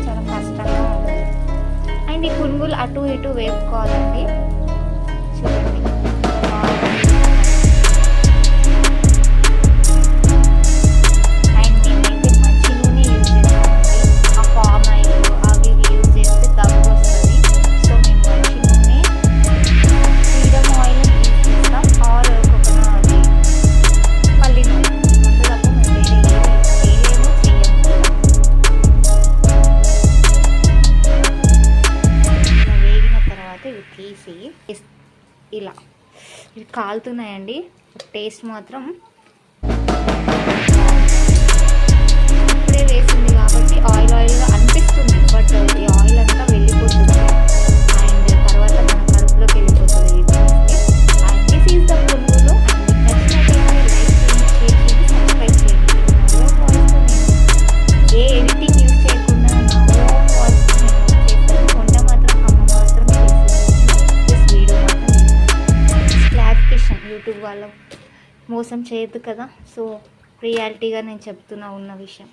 చాలా కష్టంగా ఉంటుంది. అండ్ ఈ పునుగులు అటు ఇటు వేపుకోవాలండి. చూడండి తీసి ఇలా ఇవి కాలుతున్నాయండి. టేస్ట్ మాత్రం ఇప్పుడే వేసింది కాబట్టి ఆయిల్ ఆయిల్గా అనిపిస్తుంది, బట్ ఈ ఆయిల్ అంతా వెళ్ళిపోతుంది అండ్ తర్వాత మన కడుపులోకి వెళ్ళిపోతుంది. అండ్ దిస్ ఈజ్ ద పునుగులు. అండ్ నచ్చినట్లయితే లైక్ చేయండి, షేర్ చేయండి, సబ్స్క్రైబ్ చేయండి. ఏ ఎడిటింగ్ యూజ్ చేయకుండా నా ఓన్ వాయిస్ నేను చేస్తాను. వంట మాత్రం అమ్మ మాత్రమే క్లారిఫికేషన్, యూట్యూబ్ వాళ్ళ మోసం చేయొద్దు కదా. సో రియాలిటీగా నేను చెప్తున్నా ఉన్న విషయం.